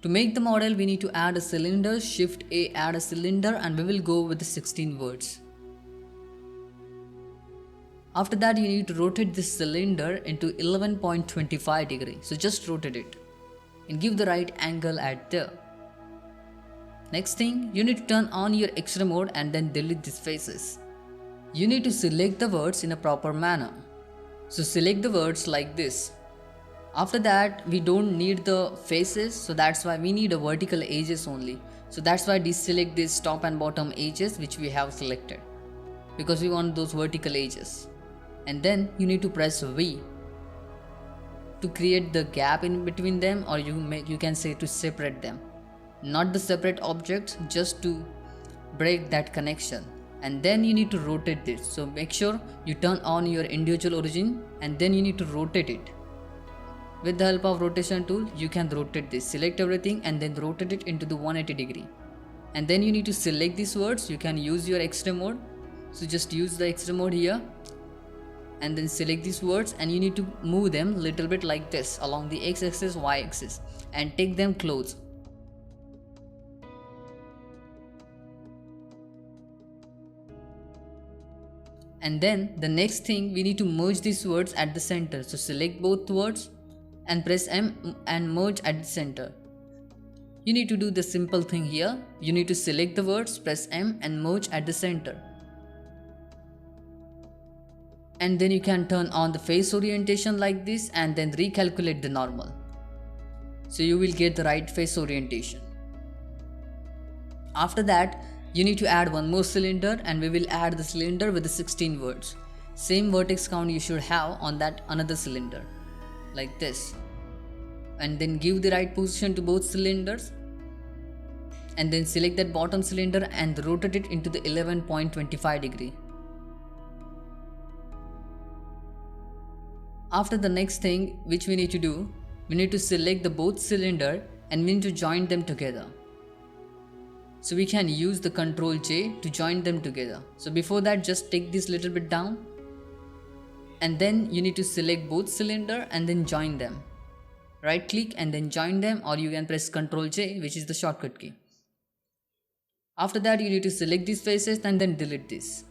To make the model, we need to add a cylinder, Shift A, add a cylinder, and we will go with the 16 words. After that, you need to rotate this cylinder into 11.25 degree. So just rotate it and give the right angle at there. Next thing, you need to turn on your X-ray mode and then delete these faces. You need to select the words in a proper manner. So select the words like this. After that, we don't need the faces, so that's why we need a vertical edges only. So that's why deselect these top and bottom edges which we have selected, because we want those vertical edges. And then you need to press V to create the gap in between them, or you can say to separate them. Not the separate objects, just to break that connection. And then you need to rotate this. So make sure you turn on your individual origin and then you need to rotate it. With the help of rotation tool, you can rotate this. Select everything and then rotate it into the 180 degree. And then you need to select these words. You can use your X-ray mode. So just use the X-ray mode here. And then select these words and you need to move them little bit like this along the x-axis, y-axis, and take them close. And then the next thing, we need to merge these words at the center. So select both words and press M and merge at the center. You need to do the simple thing here. You need to select the words, press M and merge at the center. And then you can turn on the face orientation like this and then recalculate the normal. So you will get the right face orientation. After that, you need to add one more cylinder and we will add the cylinder with the 16 words. Same vertex count you should have on that another cylinder, like this. And then give the right position to both cylinders. And then select that bottom cylinder and rotate it into the 11.25 degree. After the next thing which we need to do, we need to select the both cylinder and we need to join them together. So we can use the Ctrl J to join them together. So before that, just take this little bit down and then you need to select both cylinder and then join them. Right click and then join them, or you can press Ctrl J, which is the shortcut key. After that, you need to select these faces and then delete this.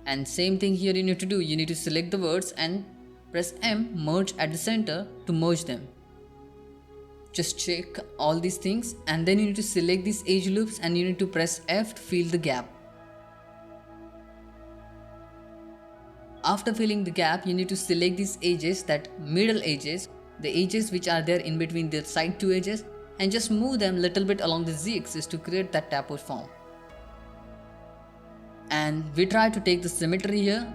And same thing here you need to do. You need to select the words and press M, merge at the center to merge them. Just check all these things and then you need to select these edge loops and you need to press F to fill the gap. After filling the gap, you need to select these edges, that middle edges, the edges which are there in between the side two edges, and just move them little bit along the z-axis to create that tapered form. And we try to take the symmetry here,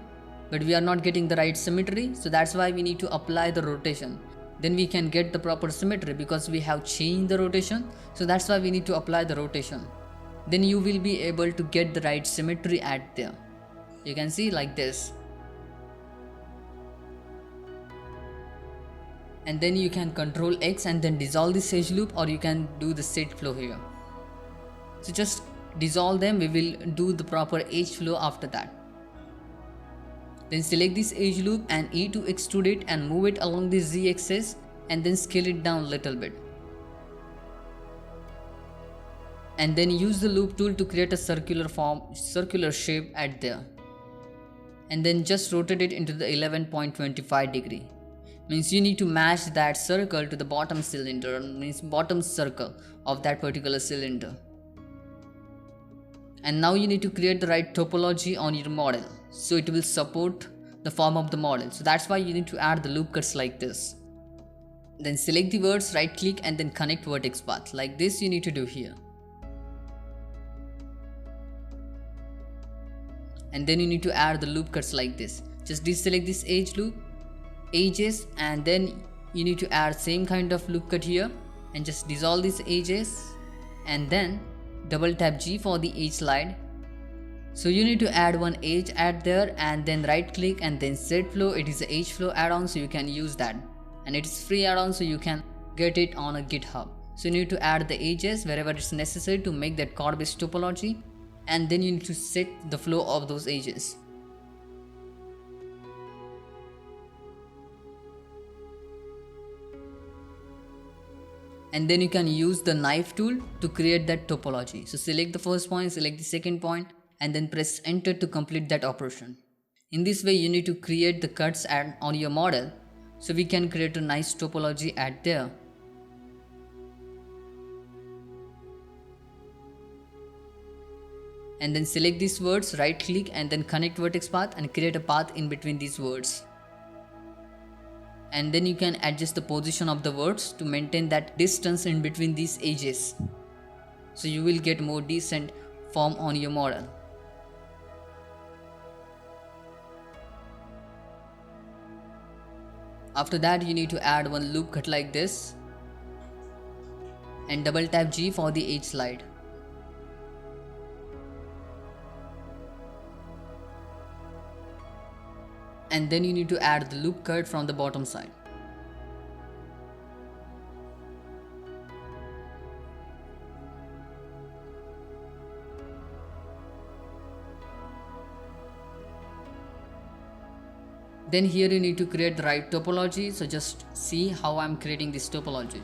but we are not getting the right symmetry, so that's why we need to apply the rotation. Then we can get the proper symmetry because we have changed the rotation, so that's why we need to apply the rotation. Then you will be able to get the right symmetry at there. You can see like this. And then you can Ctrl X and then dissolve this edge loop, or you can do the set flow here. So just dissolve them, we will do the proper edge flow after that. Then select this edge loop and E to extrude it and move it along the Z axis and then scale it down a little bit. And then use the loop tool to create a circular shape at there. And then just rotate it into the 11.25 degree. Means you need to match that circle to the bottom cylinder, means bottom circle of that particular cylinder. And now you need to create the right topology on your model, so it will support the form of the model. So that's why you need to add the loop cuts like this. Then select the words, right click and then connect vertex path. Like this you need to do here. And then you need to add the loop cuts like this. Just deselect this edge loop, edges, and then you need to add same kind of loop cut here and just dissolve these edges and then double tap G for the edge slide. So you need to add one edge at there and then right click and then set flow. It is a edge flow add-on, so you can use that, and it is free add-on, so you can get it on a GitHub. So you need to add the edges wherever it's necessary to make that chord based topology, and then you need to set the flow of those edges. And then you can use the knife tool to create that topology. So select the first point, select the second point, and then press enter to complete that operation. In this way you need to create the cuts on your model, so we can create a nice topology at there. And then select these words, right click and then connect vertex path and create a path in between these words. And then you can adjust the position of the words to maintain that distance in between these edges, so you will get more decent form on your model. After that you need to add one loop cut like this and double tap G for the edge slide. And then you need to add the loop cut from the bottom side. Then here you need to create the right topology, so just see how I'm creating this topology.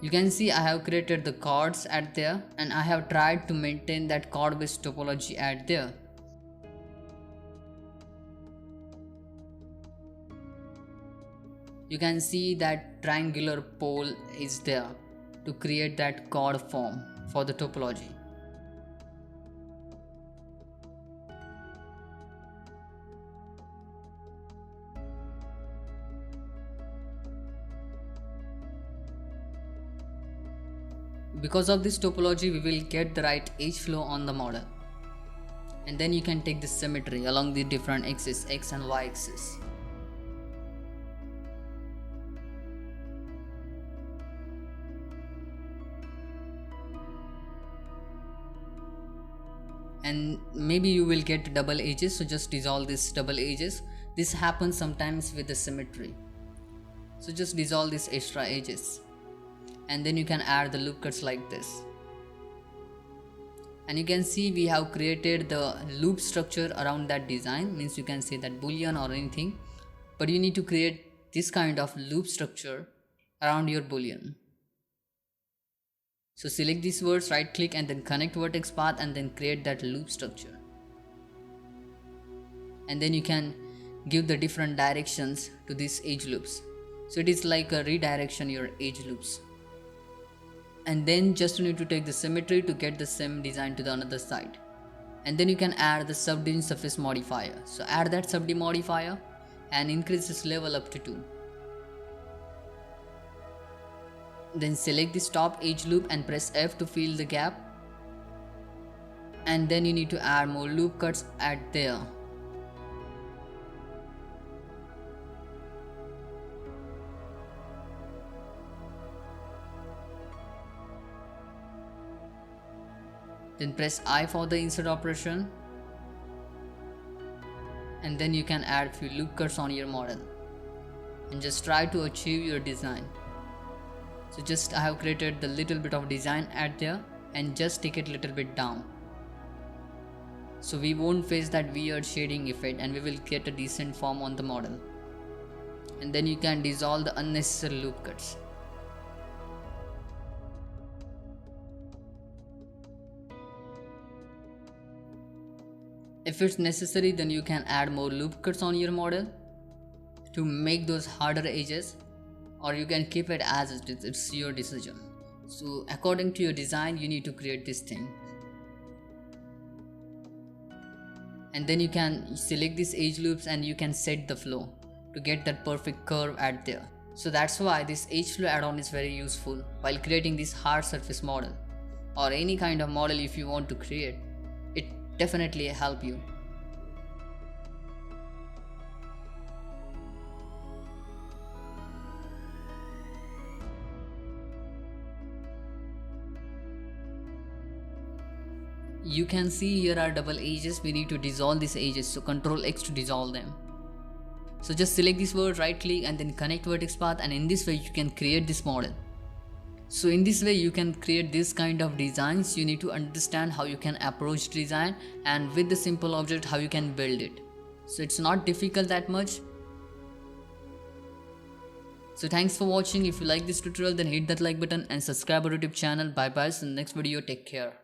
You can see I have created the chords at there, and I have tried to maintain that chord based topology at there. You can see that triangular pole is there to create that chord form for the topology. Because of this topology we will get the right edge flow on the model. And then you can take the symmetry along the different axes, X and Y axis. And maybe you will get double edges, so just dissolve this double edges. This happens sometimes with the symmetry, so just dissolve these extra edges. And then you can add the loop cuts like this. And you can see we have created the loop structure around that design, means you can say that boolean or anything, but you need to create this kind of loop structure around your boolean. So select these words, right click and then connect vertex path and then create that loop structure. And then you can give the different directions to these edge loops, so it is like a redirection your edge loops. And then just you need to take the symmetry to get the same design to the another side. And then you can add the subdivision surface modifier, so add that subd modifier and increase this level up to 2. Then select this top edge loop and press F to fill the gap. And then you need to add more loop cuts at there. Then press I for the insert operation. And then you can add few loop cuts on your model and just try to achieve your design. So just I have created the little bit of design at there and just take it little bit down, so we won't face that weird shading effect and we will get a decent form on the model. And then you can dissolve the unnecessary loop cuts. If it's necessary, then you can add more loop cuts on your model to make those harder edges, or you can keep it as it is, it's your decision. So according to your design you need to create this thing. And then you can select these edge loops and you can set the flow to get that perfect curve at there. So that's why this edge flow add-on is very useful while creating this hard surface model or any kind of model. If you want to create it, definitely help you. You can see here are double edges, we need to dissolve these edges, so Ctrl X to dissolve them. So just select this word, right click and then connect vertex path, and in this way you can create this model. So in this way you can create this kind of designs. You need to understand how you can approach design, and with the simple object how you can build it. So it's not difficult that much. So thanks for watching. If you like this tutorial, then hit that like button and subscribe our YouTube channel. Bye bye. See you in the next video. Take care.